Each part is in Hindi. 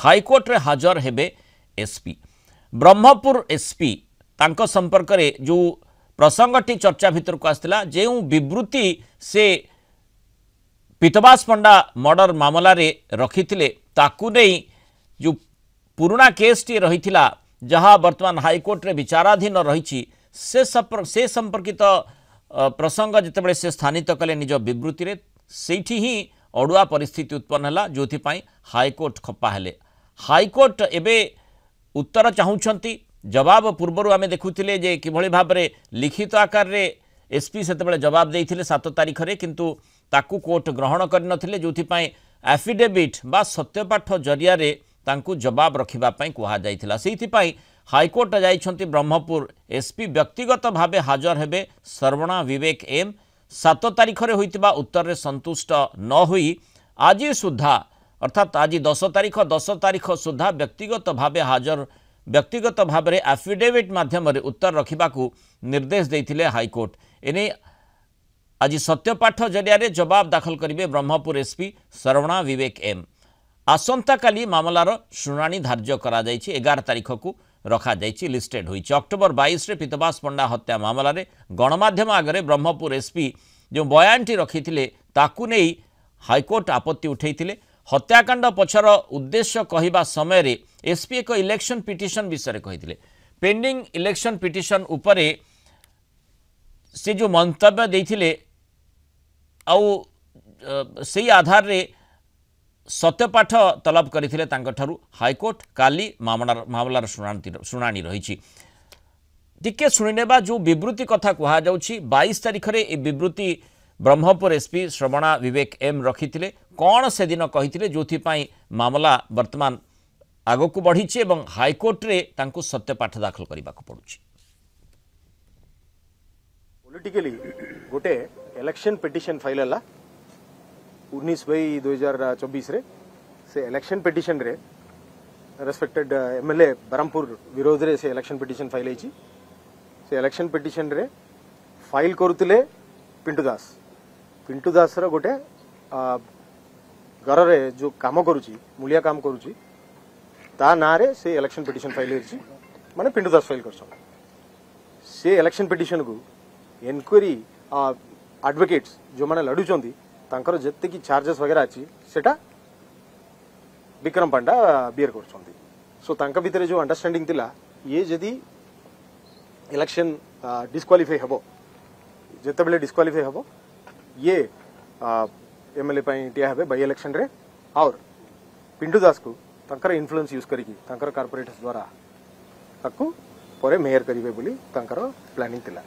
हाईकोर्ट रे हाजर हेबे एसपी। ब्रह्मपुर एसपी तांको संपर्क रे जो प्रसंगटी चर्चा भितर को आसला जे विवृत्ति से पीतवास पंडा मर्डर मामला रे रखिथिले ताकू नहीं जो पुराना केस टी रहिथिला जहाँ वर्तमान हाईकोर्ट रे विचाराधीन रही से संपर्कित प्रसंग जितेबाला से स्थानित कले निज विवृत्ति रे सेठी ही अड़ुआ परिस्थिति उत्पन्न है जो हाईकोर्ट खपा हेले। हाईकोर्ट एबे उत्तर चाहूँगी जवाब पूर्वर आम देखुले जे किभली भाव में लिखित आकार रे एसपी से जवाब देते 7 तारीख रे किंतु ताकू कोर्ट ग्रहण करनथिले जोथिपाई एफिडेविट बा सत्यपाठ जरिया रे तांकू जवाब रखिबापाई कुहा जाइथिला। सेहिथिपाई हाईकोर्ट जाइछंती ब्रह्मपुर एसपी व्यक्तिगत भावे हाजर हेबे सर्वणा विवेक एम 7 तारीख रे होइतिबा उत्तर रे संतुष्ट न होई आज सुधा अर्थात आज 10 तारीख सुधा व्यक्तिगत भाव में एफिडेविट माध्यम रे उत्तर रखिबाकू निर्देश देइथिले हाईकोर्ट। एने आज सत्यपाठ जरिया रे जवाब दाखल करिवे ब्रह्मपुर एसपी सर्वणा विवेक एम। आसंता काली मामलार शुणाणी धार्य करा जाइछि 11 तारीख को रखा जाइछि लिस्टेड होइछि। अक्टोबर 22 रे पीतवास पंडा हत्या मामला रे गणमाध्यम आगरे ब्रह्मपुर एसपी जो बयानटी रखिथिले ताकू नहीं हाईकोर्ट आपत्ति उठैथिले। हत्याकांड पछर उद्देश्य कहवा समय रे एसपी एक इलेक्शन पिटिशन विषय कही पेंडिंग इलेक्शन पिटिशन उपरे से जो मंतव्य देथिले आउ से आधार रे सत्यपाठ तलब करथिले तांकठारु हाईकोर्ट काली मामलार शुणाणी रही। टिके शुणिनेबा जो विवृत्ति कथा कहा जाउछि 22 तारीख रे ए विवृत्ति ब्रह्मपुर एसपी श्रवणा विवेक एम रखिथिले कौन से दिन कहिथिले जोथिपाई मामला वर्तमान आगो को बढ़ी एवं हाईकोर्ट रे तांकु सत्यपाठ दाखल करने को पड़ुछि। पॉलिटिकली गोटे इलेक्शन पिटिशन फाइल है 19/2024 रे से इलेक्शन पिटिशन रे रेस्पेक्टेड एमएलए बरमपुर विरोध रे से इलेक्शन पिटिशन फाइल है से इलेक्शन पिटिशन रे फाइल करुतिले पिंटू दास रो गोटे घर रे जो काम करुची मूलिया काम करुची ता ना रे से इलेक्शन पिटिशन फाइल है माने पिंटू दास फाइल करछन से इलेक्शन पिटिशन को इनक्वारी एडवोकेट्स जो माने लडुचंदी तांकर जत्ते की चार्जेस वगैरह अछि सेटा विक्रम पांडा बियर करछंदी। सो तांका भीतर जो अंडरस्टैंडिंग थिला ये जदी इलेक्शन डिस्क्वालिफाई हबो जत्ते बेले डिस्क्वालिफाई हबो ये एमएलए पई टिया हेबे बाय इलेक्शन रे और पिंटू दास को तांकर इन्फ्लुएंस यूज करिकी तांकर कॉर्पोरेट्स द्वारा ताकू परे मेयर करिवे बोली तांकर प्लानिंग थिला।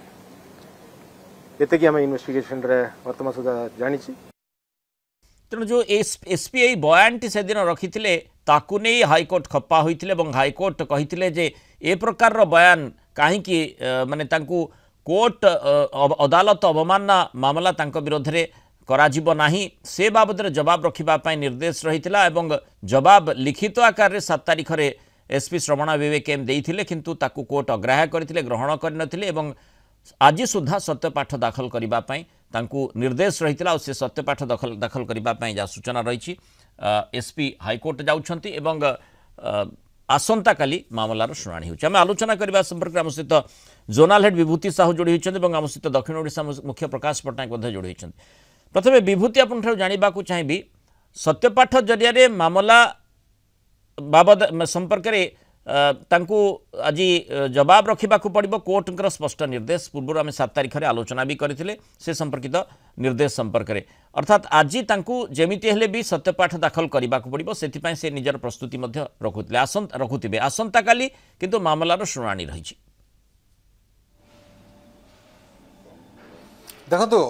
एते कि हम इन्वेस्टिगेशन रे वर्तमान सुधा जानि छी। तेणु जो एसपीआई बयानटी से दिन रखिथिले ताकू नहीं हाईकोर्ट खप्पा होइथिले एवं हाईकोर्ट कहिथिले जे ए प्रकार रो बयान काहे कि माने तांकू कोर्ट अदालत अवमानना मामला तांको विरोध रे कराजिबो नाही से बाबद रे जवाब रखिबा पई निर्देश रहिथिला एवं जवाब लिखित आकार रे 7 तारीख रे एसपी श्रवणा विवेक एम देइथिले किंतु ताकू कोर्ट अग्राह्य करथिले ग्रहण करनथिले एवं आज सुधा सत्यपाठ दाखल करबा पई तांकू निर्देश रहिथिला और से सत्यपाठ दाखल करबा पई जा सूचना रहिछि। एसपी हाईकोर्ट जाउछंती एवं आसंता काली मामलार शुणाणी होछि। आम आलोचना करबा संपर्क आम सहित जोनाल हेड विभूति साहू जोड़ी होइछन्ती एवं आम सहित दक्षिण ओडिशा मुख्य प्रकाश पट्टनायक मध्य जोड़ी होइछन्ती। प्रथमे विभूति आपन ठाରୁ जानिबाकू चाहिबी सत्यपाठ जरिया रे मामला बाबद संपर्क रे तांकू आज जवाब रखिबाकू पड़िबो कोर्टकर स्पष्ट निर्देश पूर्व आम 7 तारीख रे आलोचना भी करथिले से संपर्कित निर्देश संपर्क रे अर्थात आज तांकू जेमिति हेले भी सत्यपाठ दाखल करबाकू पड़िबो सेथिपाई से निजर प्रस्तुति मध्य रखुथिबे आसंता काली किंतु मामलार शुणाणी रहिछि। देखो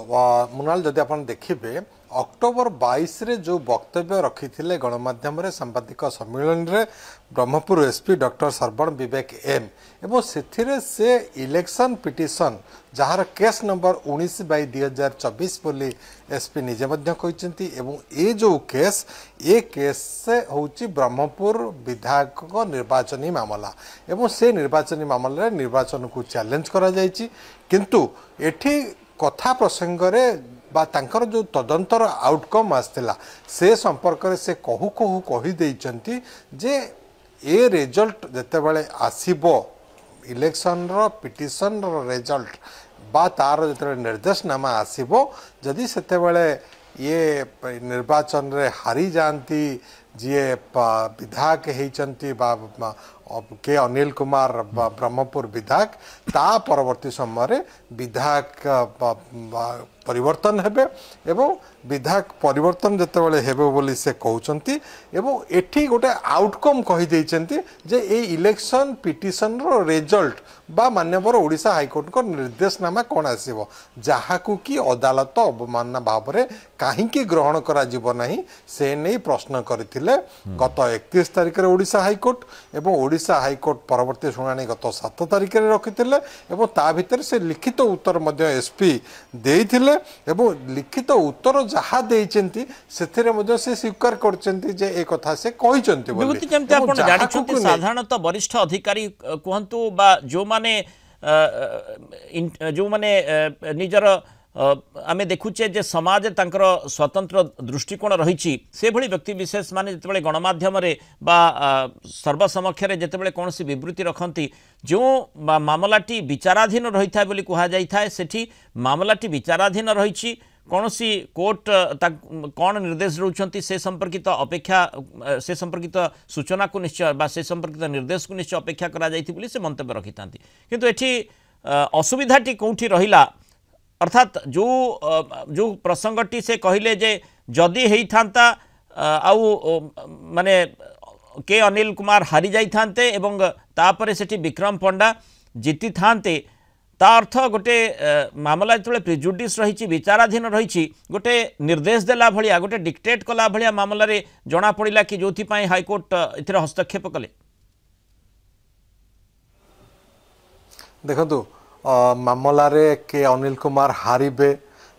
मुनाल जदि आप देखिए अक्टोबर 22 रे जो वक्तव्य रखी गणमाध्यम रे सांबादिक सम्मेलन रे ब्रह्मपुर एसपी डॉक्टर सर्वण विवेक एम एवं से election petition jar case number 19/2024 बोली एसपी निजे कहते ये जो केस ये केस से होची ब्रह्मपुर विधायक निर्वाचनी मामला एवं से निर्वाचनी मामला निर्वाचन को चैलेंज करा जायछि किंतु एठी कथा प्रसंग रे बा तांकर जो तदंतर आउटकम आसला से संपर्क में से कहू कहू कही देइचंती जे ए रिजल्ट जेते बेले आसीबो इलेक्शन रो पिटिशन रो रिजल्ट बा तार जेते निर्देशनामा आसीबो जदि सेते बेले ये निर्वाचन रे हारी जानती जी विधायक होती के अनिल कुमार ब्रह्मपुर विधायक ता परवर्ती समय विधायक परिवर्तन हेबे एवं विधायक परिवर्तन जिते बड़े हेबे बोली से कहउचंती एवं एठी गोटे आउटकम कही देइचंती जे ए इलेक्शन पिटिशन रो रिजल्ट बा मान्यवर ओडिशा हाईकोर्ट को निर्देशनामा कौन आसीबो जहाकू कि अदालत अवमानना भाव में काहींकी ग्रहण करा जीव नाही से नहीं प्रश्न करथिले गत 31 तारिख रे ओडिशा हाईकोर्ट एवं ओडिशा हाईकोर्ट परवर्ती शुणाणी गत 7 तारिख रे रखिथिले एवं ता भीतर से लिखित उत्तर मध्य एसपी देइथिले एवं लिखित उत्तर जहा देइचंती सेथिरे मध्य से स्वीकार करचंती जे ए कथा से कहिचंती बोली विभूति जेमते आपण जानिछंती साधारणतः वरिष्ठ अधिकारी कहंतु बा जो माने जो माने निजर आमे देखुचे जे समाज तांकर स्वतंत्र दृष्टिकोण रही से भली व्यक्ति विशेष माने जितेबाला गणमाध्यम बा सर्वसमक्ष जितेबाला कौन सी विवृत्ति रखती जो मामलाटी विचाराधीन रही था बोली कहा जाई था सेठी मामलाटी विचाराधीन रही कौन सी कोर्ट कौन निर्देश रोचंती से संपर्कित अपेक्षा से संपर्कित सूचना को निश्चय बा से संपर्कित निर्देश को निश्चय अपेक्षा करा जाई थी बोली से मंतव्य रखी था किंतु एठी असुविधाटी कौटी रहिला अर्थात जो जो प्रसंगटी से कहले जे जदि हेई थांता आउ माने के अनिल कुमार हारी जाई थांते एवं तापरे सेठी विक्रम पंडा जीति थांते ता अर्थ गोटे मामला जो प्रिजुडिस रही विचाराधीन रही गोटे निर्देश देला भलिया गोटे डिक्टेट कला भलिया मामला रे जना पड़िला कि जोथि पई हाईकोर्ट इथरे हस्तक्षेप कले देखंतु मामला रे के अनिल कुमार हारिबे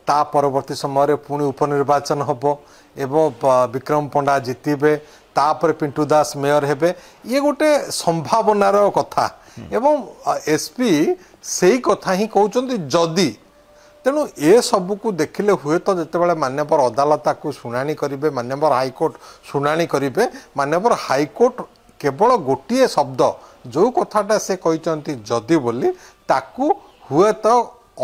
ता परवर्ती समय पुणी उपनिर्वाचन हबो एवं विक्रम पंडा जितिबे तापर पिंटू दास मेयर हेबे ये गोटे संभावनार कथा एवं एसपी सेही कथा ही कहउचंती जदी तेणु ए सब को देखिले हुए तो जितेबाला मान्यवर अदालत को शुणाणी करेंगे मान्यवर हाईकोर्ट शुणाणी करेंगे मान्यवर हाईकोर्ट केवल गोटे शब्द जो कथाटा से कहते जदि बोली ताकू हुए तो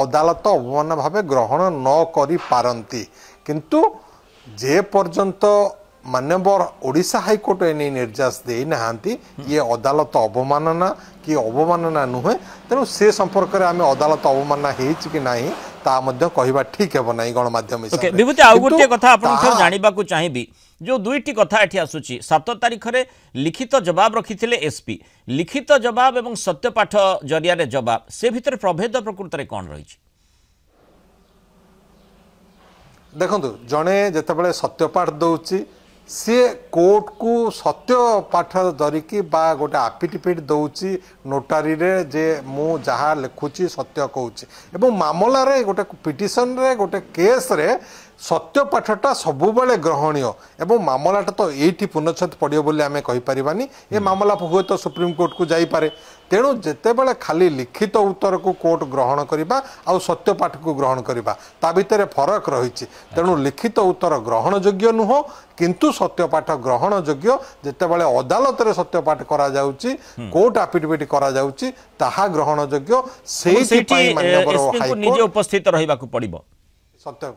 अदालत अवमान भाव ग्रहण न करी पारंती किंतु जे पर्यंत मान्यवर ओडिशा हाईकोर्ट एने निर्देश दे नहांती ये अदालत अवमानना कि अवमानना नुहे तेणु से संपर्क में आम अदालत अवमानना होइछि कि नाही ता मध्य कहबा ठीक हेबो नाही गणमाध्यम ओके विभूति आउ गोटे कथा आपन जानिबा को चाहिबी जो दुईटी कथा एठी आसुची 7 तारिख रे लिखित जवाब रखिथिले एसपी लिखित जवाब एवं सत्यपाठ जरिया रे जवाब से भितर प्रभेद प्रकृत रे कोन रहिछि देखंतु जणे जेतेबेले सत्यपाठ दउची सी कोर्ट को सत्य पाठ धरिकी बा गोटे आफिडेविट दौची नोटारी रे जे मु जहाँ लिखुची सत्य कहूची एवं मामला रे गोटे पिटिशन रे गोटे केस रे सत्य पाठटा सबुबले ग्रहणीय एवं मामलाटा तो ये पुनच्छेद पड़ो बोली आम कहीपरानी ये मामला हुए तो सुप्रीम कोर्ट को जापे तेणु जितेबाला खाली लिखित उत्तर को कोर्ट ग्रहण करवा आउ सत्य पाठ को ग्रहण करवा ता भितर फरक रही तेणु लिखित उत्तर ग्रहण योग्य नुह किंतु सत्य पाठ ग्रहण योग्य जितेबाला अदालत रे सत्य पाठ करा जाउची कोर्ट एफिडेविट करा जाउची ताहा ग्रहण योग्य सेही पई माननीय हाईकोर्ट निजे उपस्थित रहिबा को पड़िबो सत्य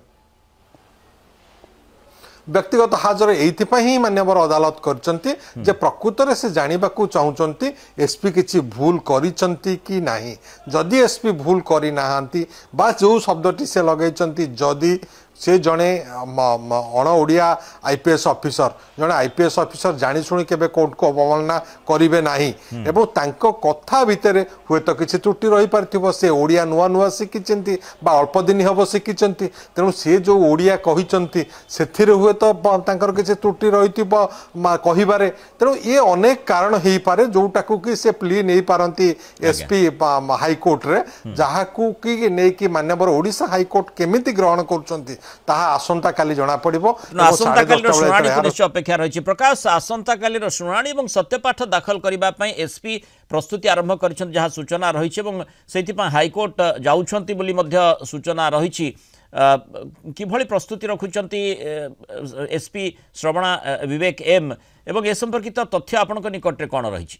व्यक्तिगत हाजर ये मान्यवर अदालत करचंती जे प्रकृत रे से जानिबा को चाहूचंती एसपी किछि भूल करिचंती कि नाही जदि एसपी भूल करि नाहांती बा जो शब्दटी से लगैचंती जदि से जड़े अण ओडिया आईपीएस ऑफिसर जड़े आईपीएस ऑफिसर जानी शुणी केबे कोर्ट को अवमानना करिवे नाही एवं तांको कथा भितर हुए तो किछि त्रुटि रही पारथिबो से ओडिया नुआ नुआ शिखिचंती बा अल्प दिन हबो शिखिचंती तेणु से जो ओडिया कहिचंती सेथिरे हुए तो तांकर किछि त्रुटि रहिथिबो कहिबारे तेणु ये अनेक कारण हेई पारे जोटाकू कि से प्ली नै पारंती एसपी हाईकोर्ट रे जहाकू कि नै कि मान्यवर ओडिशा हाईकोर्ट केमिति ग्रहण करचंती ताहा आसंता काली जना पड़िबो आसंता काली शुणाणी को निश्चय अपेक्षा रही प्रकाश आसंता काली शुणाणी और सत्यपाठ दाखल करबा पई एसपी प्रस्तुति आरंभ करिसें जहाँ सूचना रही हाईकोर्ट जाउछंती बोली मध्य सूचना रही किभली प्रस्तुति रखुचंती एसपी श्रवणा विवेक एम एवं ए संपर्कित तथ्य आपनक निकट रे कोन रही?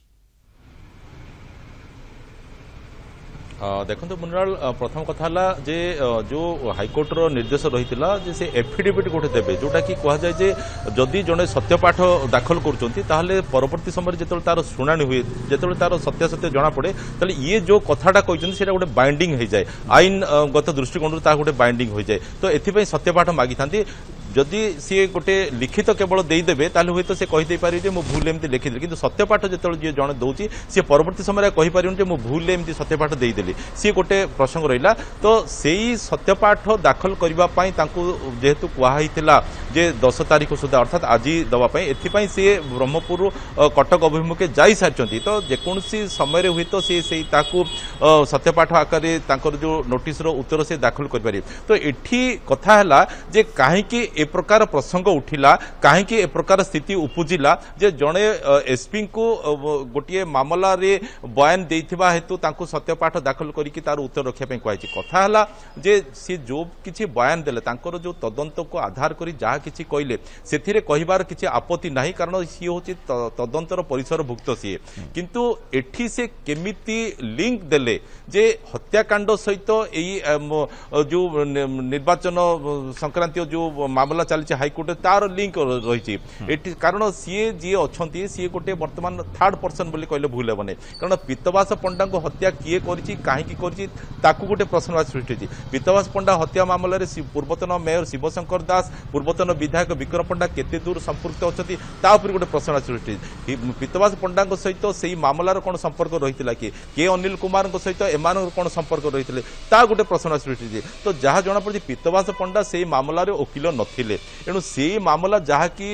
देखो मुनिलाल प्रथम कथा जे जो हाइकोर्टर निर्देश रही से एफिडेविट गोटे देवे जोटा कि कह जाए जे जदि जड़े सत्यपाठ दाखल कर परवर्ती समय जो तार शुणाणी हुए जो तार सत्यासत्य जना पड़े तो ये जो कथाटा कहते गोटे बाइंडिंग हो जाए आईन गत दृष्टिकोण गोटे बाइंडिंग हो जाए तो ये सत्यपाठ मागी था जदि सी गोटे लिखित केवल देदेवे ताल हूँ तो सी कहीदे पारे जो भूल एमती लिखिदी कि सत्यपाठ जो जी जड़े दूसरी सी परवर्ती समय कहीपर जो भूल एमती सत्यपाठ देदेली सी गोटे प्रसंग रहा तो से सत्यपाठ दाखल करने जेहेतु कहला जे 10 तारीख सुधा अर्थात आज दवापाई एथिपाई सी ब्रह्मपुर कटक अभिमुखे जाई सारी तो जेकोसी समय हुए तो सी सत्यपाठ आकार जो नोटिस उत्तर से दाखल कर तो एठी कथा है जे कहीं ए प्रकार प्रसंग उठिला कहीं ए प्रकार स्थिति उपजिला जे जड़े एसपी को गोटे मामला रे बयान देथिबा हेतु तांको सत्यपाठ दाखल करिकि तार उत्तर रखिया कही कथा है जे सी जो किछि बयान देले तांकर जो तदंत को आधार करी जहाँ किछि कहले सेथिरे कहिबार किछि आपत्ति नाही कारण सी होछि तदंतर परिसर भुक्त सी किंतु एठी से केमिति लिंक देले जे हत्याकांड सहित जो निर्वाचन संक्रांति जो मामला चली हाइकोर्ट तार लिंक रही कारण सी जी अच्छा सी गोटे बर्तमान थर्ड पर्सन बोली कहले भूल हेबनी कारण पीतवास पंडा को हत्या किए कहीं गोटे प्रश्नवाची सृष्टि पीतवास पंडा हत्या मामला पूर्वतन मेयर शिवशंकर दास पूर्वतन विधायक विक्रम पंडा केते दूर संपृक्त अच्छा गोटे प्रश्नवाची सृष्टि पीतवास पंडा सहित से मामलार कौन संपर्क रही के अनिल कुमार सहित एम कौन संपर्क रही गोटे प्रश्नवाची सृष्टि तो जहाँ जमापड़ी पीतवास पंडा से मामलार वकिल नथिले एणु से मामला जहाँकि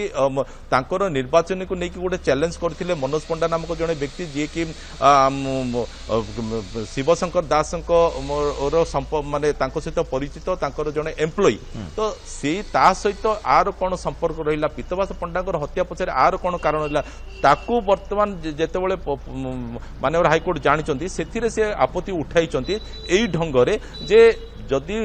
निर्वाचन को लेकिन गोटे चैलेंज करते मनोज पंडा नामक जड़े व्यक्ति जी कि शिवशंकर दास माने सहित परिचित जड़े एम्प्लॉई तो से सहित आर कौन संपर्क रहा पीतवास पंडा हत्या पछरे आर कौन कारण रहा ताकू वर्तमान जेतेबेले माननीय हाइकोर्ट जानी से आपत्ति उठाई यही ढंगरे जे जदि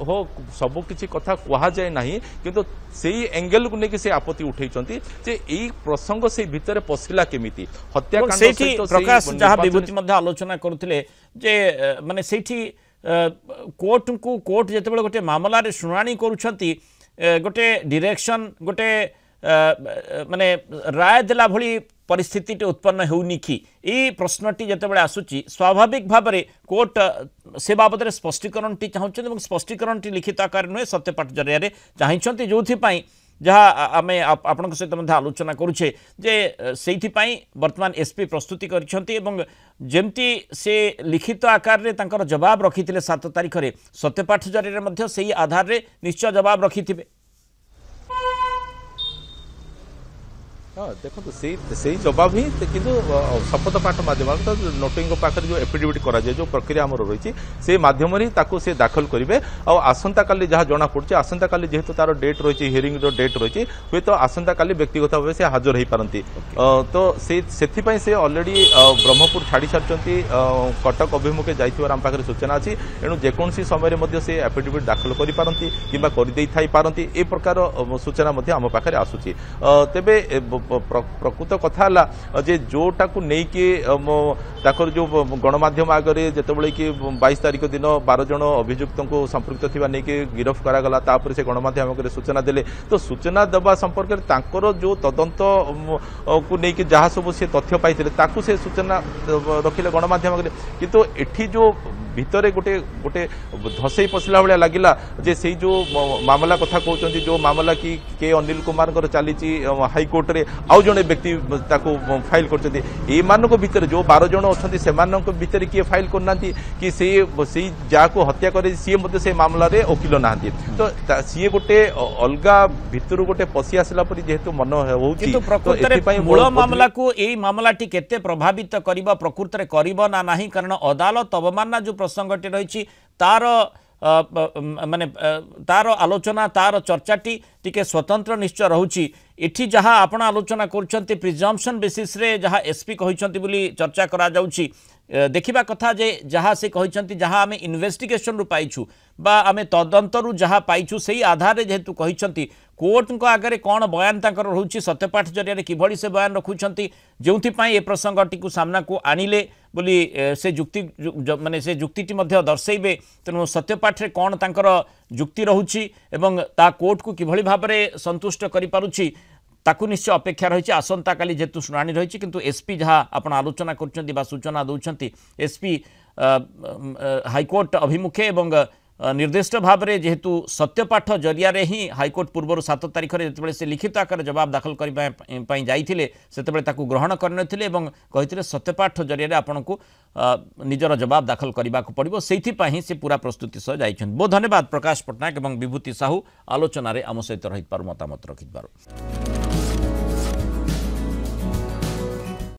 हो सब किसी कथा कह जाए ना किंतु से एंगल को लेकिन से आपत्ति उठाई जे यही प्रसंग से भितर पशिला केमिति हत्याकांड प्रकाश जहाँ विभूति मध्य आलोचना करथिले जे माने सेठी कोर्ट जेतेबेले गोटे मामला रे शुणाणी करूछंती गोटे डायरेक्शन गोटे माने राय देला भली परिस्थिति उत्पन्न होनी कि यही प्रश्नटी जितेबाला आसूची स्वाभाविक भाव में कोर्ट से बाबद स्पष्टीकरण चाहते स्पष्टीकरण लिखित आकार नुहे सत्यपाठ जरिया चाहते जो जहाँ आम आपण सहित आलोचना करुचे जे से वर्तमान एसपी प्रस्तुति करमती से लिखित आकार में जवाब रखी 7 तारीख में सत्यपाठ जरिया से आधार में निश्चय जवाब रखि हाँ देखो से जवाब ही किंतु शपथ पाठ माध्यम तो नोटिंग पाखे जो एफिडेविट करा जो प्रक्रिया आम रही से माध्यम से दाखल करेंगे आसंता काली जहाँ जना पड़े आसंता काली जेहेतु तार डेट रही हियरिंग डेट रही हुए तो आसंता काली व्यक्तिगत भाव से हाजर हो पारती तो से ऑलरेडी ब्रह्मपुर छाड़ी सारी कटक अभिमुखे जाइथिबार आम पाखे सूचना अच्छी एणु जेकोसी समय से एफिडेविट दाखल करें कि पारती ए प्रकार सूचना आम पाखे आसूची तेबे प्रकृत कथा जे जोटा को लेकिन जो गणमाध्यम आगे जितेबाला कि 22 तारीख दिन 12 जन अभियुक्त को संपृक्त थी नहीं गिरफ करागला तापर से गणमाध्यम आगे सूचना देले तो सूचना देवा संपर्क में जो तदंत को लेकिन जहाँ सब से तथ्य पाई से सूचना रखिले गणमाध्यम आगे किंतु एठी जो भितर गोटे गोटे धसई पशिला भाया लगिला जे से जो मामला कथा कहते जो मामला कि के अनिल कुमार चली हाइकोर्ट रे आउ जड़े व्यक्ति फाइल कर भितर जो 12 जन अच्छा से भितर किए फाइल करना कि से जहाँ हत्या करे सी से मामला रे वकिल ना तो सी गोटे अलग भितर गोटे पशि आसला जेहेतु मन हो मूल मामला को यही मामलाटी केते प्रभावित करिबा प्रकृत रे करिबा ना नाही कारण अदालत अवमानना जो प्रसंगटी रही तार माने तार आलोचना तार चर्चाटी टिके स्वतंत्र निश्चय रहुची एठी जहाँ आपण आलोचना करछंती प्रिजम्पशन बेसिस रे जहाँ एसपी कहिसंती बोली चर्चा करा जाउची देखिबा कथा जे जहाँ से कहिसंती जहाँ आमे इन्वेस्टिगेशन रु पाइछु बा आमे तदंतरु जहाँ पाइछु सेही आधार जेहेतु कहिसंती कोर्ट को आगे कौन बयान ताकर रहुछि सत्यपाठ जरिया किभଳି से बयान रखुछंती जोंथिपाई ए प्रसंगटी को सामना को आनिले बोली से जुक्ति माने से जुक्तिटी मध्य दर्शैबे तेणु सत्यपाठ रे कौन तांकर जुक्ति रहुछि एवं ता कोर्ट को किभଳି भाबरे संतुष्ट करि पारुछि ताकू निश्चय अपेक्षा रही आसंता काली जेतु शुणाणी रही किंतु एसपी जहाँ आपण आलोचना कर सूचना दौरान एसपी हाईकोर्ट अभिमुखे एवं निर्दिष्ट भाव में जेहेतु सत्यपाठ जरिया ही हाईकोर्ट पूर्व 7 तारिख में जिते से लिखित आकार जवाब दाखल करने जाते से ग्रहण करते सत्यपाठ जरिया आपण को निजर जवाब दाखल करने को पड़ो से से पूरा प्रस्तुति सह जाइछन। बहुत धन्यवाद प्रकाश पट्टनायक और विभूति साहू आलोचन आम सहित रही मतामत रखिबार।